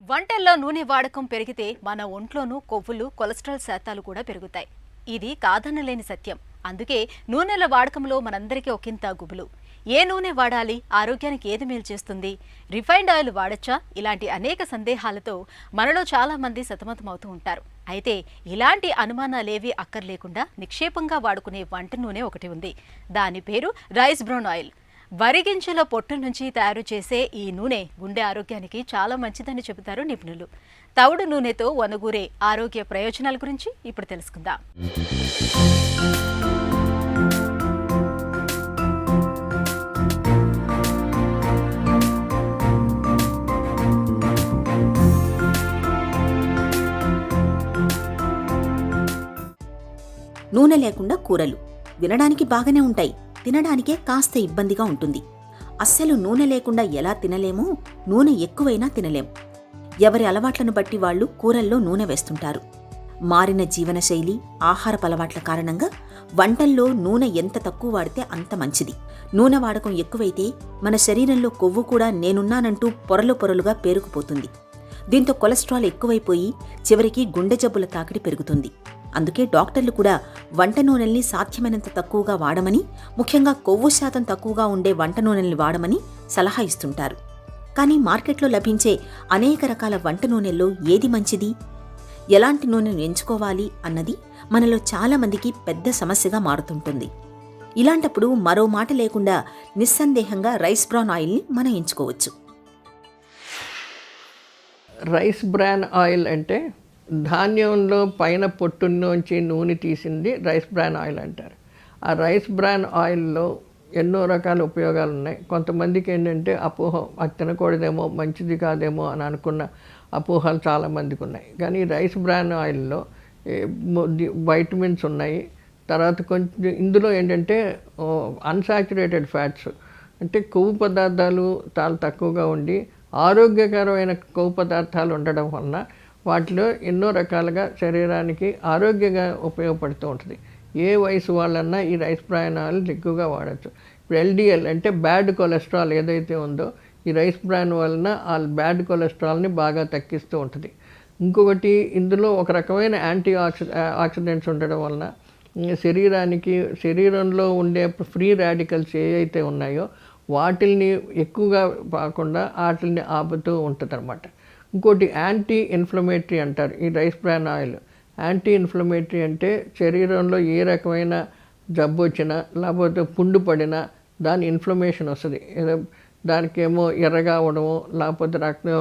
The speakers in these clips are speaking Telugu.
వంటల్లో నూనె వాడకం పెరిగితే మన ఒంట్లోనూ కొవ్వులు కొలెస్ట్రాల్ శాతాలు కూడా పెరుగుతాయి. ఇది కాదనలేని సత్యం. అందుకే నూనెల వాడకంలో మనందరికీ ఒకంత గుబులు. ఏ నూనె వాడాలి, ఆరోగ్యానికి ఏది మేలు చేస్తుంది, రిఫైన్డ్ ఆయిల్ వాడచ్చా, ఇలాంటి అనేక సందేహాలతో మనలో చాలా మంది సతమతమవుతూ ఉంటారు. అయితే ఇలాంటి అనుమానాలేవీ అక్కర్లేకుండా నిక్షేపంగా వాడుకునే వంట నూనె ఒకటి ఉంది. దాని పేరు రైస్ బ్రౌన్ ఆయిల్. వరిగింజల పొట్టు నుంచి తయారు చేసే ఈ నూనె గుండె ఆరోగ్యానికి చాలా మంచిదని చెబుతారు నిపుణులు. తవుడు నూనెతో వనగూరే ఆరోగ్య ప్రయోజనాల గురించి ఇప్పుడు తెలుసుకుందాం. నూనె లేకుండా కూరలు వినడానికి బాగానే ఉంటాయి, తినడానికే కాస్త ఇబ్బందిగా ఉంటుంది. అస్సలు నూనె లేకుండా ఎలా తినలేమో నూనె ఎక్కువైనా తినలేం. ఎవరి అలవాట్లను బట్టి వాళ్లు కూరల్లో నూనె వేస్తుంటారు. మారిన జీవనశైలి, ఆహారపలవాట్ల కారణంగా వంటల్లో నూనె ఎంత తక్కువ వాడితే అంత మంచిది. నూనె వాడకం ఎక్కువైతే మన శరీరంలో కొవ్వు కూడా నేనున్నానంటూ పొరలు పొరలుగా పేరుకుపోతుంది. దీంతో కొలెస్ట్రాల్ ఎక్కువైపోయి చివరికి గుండె జబ్బుల తాకిడి పెరుగుతుంది. అందుకే డాక్టర్లు కూడా వంట నూనెల్ని సాధ్యమైనంత తక్కువగా వాడమని, ముఖ్యంగా కొవ్వు శాతం తక్కువగా ఉండే వంట నూనెల్ని వాడమని సలహా ఇస్తుంటారు. కానీ మార్కెట్లో లభించే అనేక రకాల వంట నూనెల్లో ఏది మంచిది, ఎలాంటి నూనెను ఎంచుకోవాలి అన్నది మనలో చాలామందికి పెద్ద సమస్యగా మారుతుంటుంది. ఇలాంటప్పుడు మరో మాట లేకుండా నిస్సందేహంగా రైస్ బ్రాన్ ఆయిల్ని మనం ఎంచుకోవచ్చు. రైస్ బ్రాన్ ఆయిల్ అంటే ధాన్యంలో పైన పొట్టులోంచి నూనె తీసింది రైస్ బ్రాన్ ఆయిల్ అంటారు. ఆ రైస్ బ్రాన్ ఆయిల్లో ఎన్నో రకాల ఉపయోగాలు ఉన్నాయి. కొంతమందికి ఏంటంటే అపోహ, అది తినకూడదేమో, మంచిది కాదేమో అని అనుకున్న అపోహలు చాలామందికి ఉన్నాయి. కానీ రైస్ బ్రాన్ ఆయిల్లో వైటమిన్స్ ఉన్నాయి. తర్వాత కొంచెం ఇందులో ఏంటంటే అన్సాచురేటెడ్ ఫ్యాట్స్ అంటే కొవ్వు పదార్థాలు చాలా తక్కువగా ఉండి ఆరోగ్యకరమైన కొవ్వు పదార్థాలు ఉండడం వలన వాటిలో ఎన్నో రకాలుగా శరీరానికి ఆరోగ్యంగా ఉపయోగపడుతూ ఉంటుంది. ఏ వయసు వాళ్ళన్నా ఈ రైస్ బ్రాన్ ఆయిల్ ఎక్కువగా వాడచ్చు. ఇప్పుడు ఎల్డిఎల్ అంటే బ్యాడ్ కొలెస్ట్రాల్ ఏదైతే ఉందో ఈ రైస్ బ్రాన్ వలన ఆ బ్యాడ్ కొలెస్ట్రాల్ని బాగా తగ్గిస్తూ ఉంటుంది. ఇంకొకటి ఇందులో ఒక రకమైన ఆక్సిడెంట్స్ ఉండడం వలన శరీరంలో ఉండే ఫ్రీ రాడికల్స్ ఏవైతే ఉన్నాయో వాటిల్ని ఎక్కువగా కాకుండా వాటిని ఆపుతూ ఉంటుంది అన్నమాట. ఇంకోటి యాంటీ ఇన్ఫ్లమేటరీ అంటారు ఈ rice bran oil. Anti inflammatory అంటే శరీరంలో ఏ రకమైన జబ్బు వచ్చినా లేకపోతే పుండు పడినా దాని ఇన్ఫ్లమేషన్ వస్తుంది. దానికేమో ఎర్రగా అవ్వడము, లేకపోతే రక్తం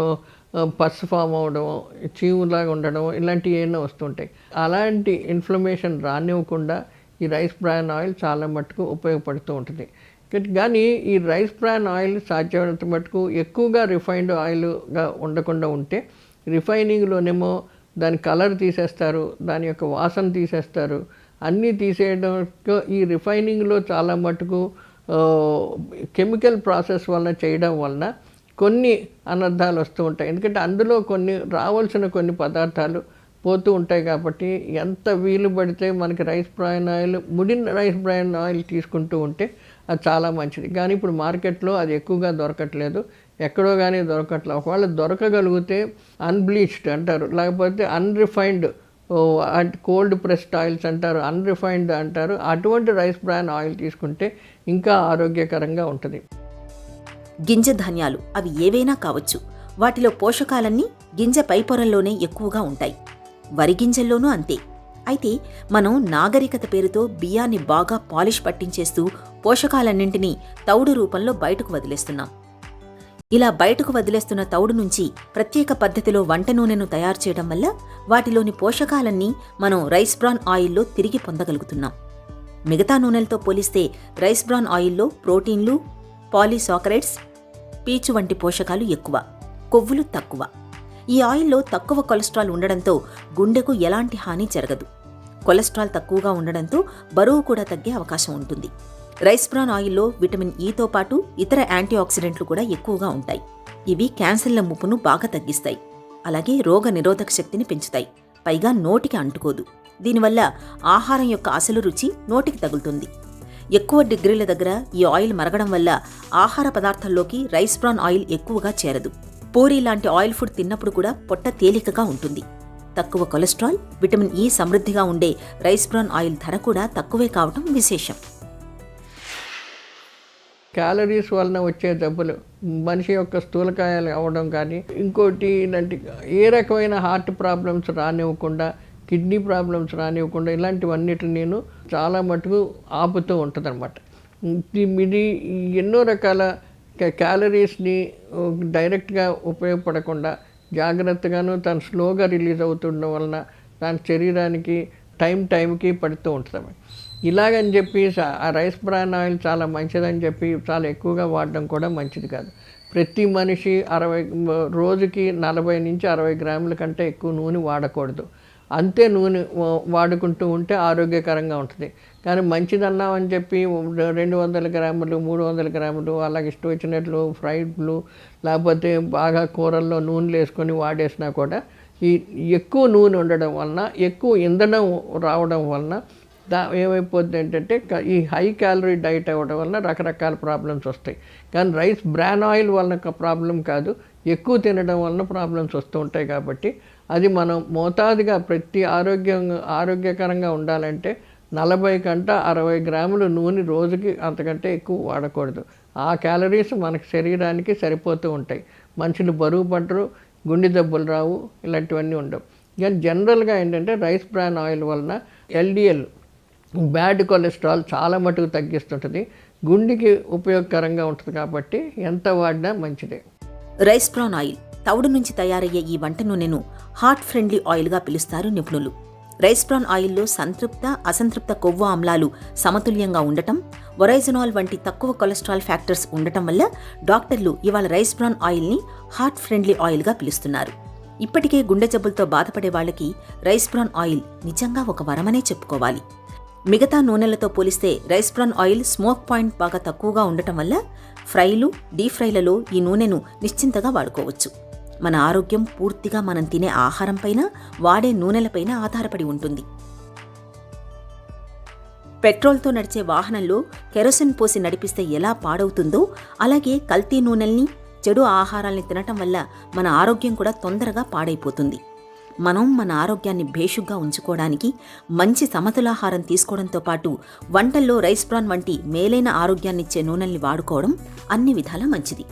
పసు ఫామ్ అవ్వడము, చీవులాగా ఉండడము, ఇలాంటివి ఏమైనా వస్తుంటాయి. అలాంటి ఇన్ఫ్లమేషన్ రానివ్వకుండా ఈ రైస్ బ్రాన్ ఆయిల్ చాలా మట్టుకు ఉపయోగపడుతూ ఉంటుంది. కానీ ఈ రైస్ బ్రాన్ ఆయిల్ సాధ్యమైనంత మటుకు ఎక్కువగా రిఫైన్డ్ ఆయిల్గా ఉండకుండా ఉంటే, రిఫైనింగ్లోనేమో దాని కలర్ తీసేస్తారు, దాని యొక్క వాసన తీసేస్తారు, అన్నీ తీసేయడంతో ఈ రిఫైనింగ్లో చాలా మటుకు కెమికల్ ప్రాసెస్ వలన చేయడం వలన కొన్ని అనర్థాలు వస్తూ ఉంటాయి. ఎందుకంటే అందులో రావాల్సిన కొన్ని పదార్థాలు పోతూ ఉంటాయి. కాబట్టి ఎంత వీలు పడితే మనకి రైస్ బ్రాన్ ఆయిల్, ముడిన రైస్ బ్రాన్ ఆయిల్ తీసుకుంటూ ఉంటే అది చాలా మంచిది. కానీ ఇప్పుడు మార్కెట్లో అది ఎక్కువగా దొరకట్లేదు, ఎక్కడో కానీ దొరకట్లేదు. ఒకవేళ దొరకగలిగితే అన్బ్లీచ్డ్ అంటారు, లేకపోతే అన్రిఫైన్డ్ కోల్డ్ ప్రెస్డ్ ఆయిల్స్ అంటారు, అన్రిఫైన్డ్ అంటారు. అటువంటి రైస్ బ్రాన్ ఆయిల్ తీసుకుంటే ఇంకా ఆరోగ్యకరంగా ఉంటుంది. గింజ ధాన్యాలు అవి ఏవైనా కావచ్చు, వాటిలో పోషకాలన్నీ గింజ పైపొరల్లోనే ఎక్కువగా ఉంటాయి. వరి గింజల్లోనూ అంతే. అయితే మనం నాగరికత పేరుతో బియ్యాన్ని బాగా పాలిష్ పట్టించేస్తూ పోషకాలన్నింటినీ తౌడు రూపంలో బయటకు వదిలేస్తున్నాం. ఇలా బయటకు వదిలేస్తున్న తౌడు నుంచి ప్రత్యేక పద్ధతిలో వంట నూనెను తయారు చేయడం వల్ల వాటిలోని పోషకాలన్నీ మనం రైస్ బ్రాన్ ఆయిల్లో తిరిగి పొందగలుగుతున్నాం. మిగతా నూనెలతో పోలిస్తే రైస్ బ్రాన్ ఆయిల్లో ప్రోటీన్లు, పాలీసాకరైడ్స్, పీచు వంటి పోషకాలు ఎక్కువ, కొవ్వులు తక్కువ. ఈ ఆయిల్లో తక్కువ కొలెస్ట్రాల్ ఉండడంతో గుండెకు ఎలాంటి హాని జరగదు. కొలెస్ట్రాల్ తక్కువగా ఉండడంతో బరువు కూడా తగ్గే అవకాశం ఉంటుంది. రైస్ బ్రాన్ ఆయిల్లో విటమిన్ ఈతో పాటు ఇతర యాంటీ ఆక్సిడెంట్లు కూడా ఎక్కువగా ఉంటాయి. ఇవి క్యాన్సర్ల ముప్పును బాగా తగ్గిస్తాయి. అలాగే రోగ నిరోధక శక్తిని పెంచుతాయి. పైగా నోటికి అంటుకోదు. దీనివల్ల ఆహారం యొక్క అసలు రుచి నోటికి తగులుతుంది. ఎక్కువ డిగ్రీల దగ్గర ఈ ఆయిల్ మరగడం వల్ల ఆహార పదార్థాల్లోకి రైస్ బ్రాన్ ఆయిల్ ఎక్కువగా చేరదు. పూరీ లాంటి ఆయిల్ ఫుడ్ తిన్నప్పుడు కూడా పొట్ట తేలికగా ఉంటుంది. తక్కువ కొలెస్ట్రాల్, విటమిన్ ఈ సమృద్ధిగా ఉండే రైస్ బ్రాన్ ఆయిల్ ధర కూడా తక్కువే కావటం విశేషం. క్యాలరీస్ వలన వచ్చే జబ్బులు, మనిషి యొక్క స్థూలకాయాలు అవ్వడం కానీ, ఇంకోటి ఇలాంటి ఏ రకమైన హార్ట్ ప్రాబ్లమ్స్ రానివ్వకుండా, కిడ్నీ ప్రాబ్లమ్స్ రానివ్వకుండా, ఇలాంటివన్నిటిని నేను చాలా మటుకు ఆపుతూ ఉంటుంది అనమాట. ఇది ఎన్నో రకాల క్యాలరీస్ని డైరెక్ట్గా ఉపయోగపడకుండా జాగ్రత్తగాను తను స్లోగా రిలీజ్ అవుతుండడం వలన దాని శరీరానికి టైంకి పడుతూ ఉంటుంది. ఇలాగని చెప్పి ఆ రైస్ బ్రాన్ ఆయిల్ చాలా మంచిదని చెప్పి చాలా ఎక్కువగా వాడడం కూడా మంచిది కాదు. ప్రతి మనిషి రోజుకి 40 నుంచి 60 గ్రాముల కంటే ఎక్కువ నూనె వాడకూడదు. అంతే నూనె వాడుకుంటూ ఉంటే ఆరోగ్యకరంగా ఉంటుంది. కానీ మంచిదన్నామని చెప్పి 200 గ్రాములు 300 గ్రాములు అలాగే ఇష్టం వచ్చినట్లు ఫ్రైడ్లు లేకపోతే బాగా కూరల్లో నూనెలు వేసుకొని వాడేసినా కూడా ఈ ఎక్కువ నూనె ఉండడం వలన, ఎక్కువ ఇంధనం రావడం వలన ఏమైపోతుంది ఏంటంటే ఈ హై క్యాలరీ డైట్ అవ్వడం వలన రకరకాల ప్రాబ్లమ్స్ వస్తాయి. కానీ రైస్ బ్రాన్ ఆయిల్ వలన ప్రాబ్లం కాదు, ఎక్కువ తినడం వలన ప్రాబ్లమ్స్ వస్తూ ఉంటాయి. కాబట్టి అది మనం మోతాదుగా ప్రతి ఆరోగ్యకరంగా ఉండాలంటే 40 కంటే 60 గ్రాములు నూనె రోజుకి అంతకంటే ఎక్కువ వాడకూడదు. ఆ క్యాలరీస్ మనకి శరీరానికి సరిపోతూ ఉంటాయి. మనుషులు బరువు పడరు, గుండె జబ్బులు రావు, ఇలాంటివన్నీ ఉండవు. కానీ జనరల్గా ఏంటంటే రైస్ బ్రాన్ ఆయిల్ వలన ఎల్డిఎల్ బ్యాడ్ కొలెస్ట్రాల్ చాలా మటుకు తగ్గిస్తుంటుంది, గుండెకి ఉపయోగకరంగా ఉంటుంది. కాబట్టి ఎంత వాడినా మంచిదే. రైస్ బ్రాన్ ఆయిల్ తవుడు నుంచి తయారయ్యే ఈ వంట నూనెను హార్ట్ ఫ్రెండ్లీ ఆయిల్గా పిలుస్తారు నిపుణులు. రైస్ బ్రాన్ ఆయిల్లో సంతృప్త, అసంతృప్త కొవ్వు ఆమ్లాలు సమతుల్యంగా ఉండటం, ఒరైజనాల్ వంటి తక్కువ కొలెస్ట్రాల్ ఫ్యాక్టర్స్ ఉండటం వల్ల డాక్టర్లు ఇవాళ రైస్ బ్రాన్ ఆయిల్ని హార్ట్ ఫ్రెండ్లీ ఆయిల్గా పిలుస్తున్నారు. ఇప్పటికే గుండె జబ్బులతో బాధపడే వాళ్ళకి రైస్ బ్రాన్ ఆయిల్ నిజంగా ఒక వరమనే చెప్పుకోవాలి. మిగతా నూనెలతో పోలిస్తే rice bran oil smoke point బాగా తక్కువగా ఉండటం వల్ల ఫ్రైలు, డీప్ ఫ్రైలలో ఈ నూనెను నిశ్చింతగా వాడుకోవచ్చు. మన ఆరోగ్యం పూర్తిగా మనం తినే ఆహారంపైన, వాడే నూనెలపైన ఆధారపడి ఉంటుంది. పెట్రోల్తో నడిచే వాహనంలో కెరోసిన్ పోసి నడిపిస్తే ఎలా పాడవుతుందో అలాగే కల్తీ నూనెల్ని, చెడు ఆహారాల్ని తినటం వల్ల మన ఆరోగ్యం కూడా తొందరగా పాడైపోతుంది. మనం మన ఆరోగ్యాన్ని భేషుగ్గా ఉంచుకోవడానికి మంచి సమతులాహారం తీసుకోవడంతో పాటు వంటల్లో రైస్ బ్రాన్ వంటి మేలైన ఆరోగ్యాన్నిచ్చే నూనెల్ని వాడుకోవడం అన్ని విధాలా మంచిది.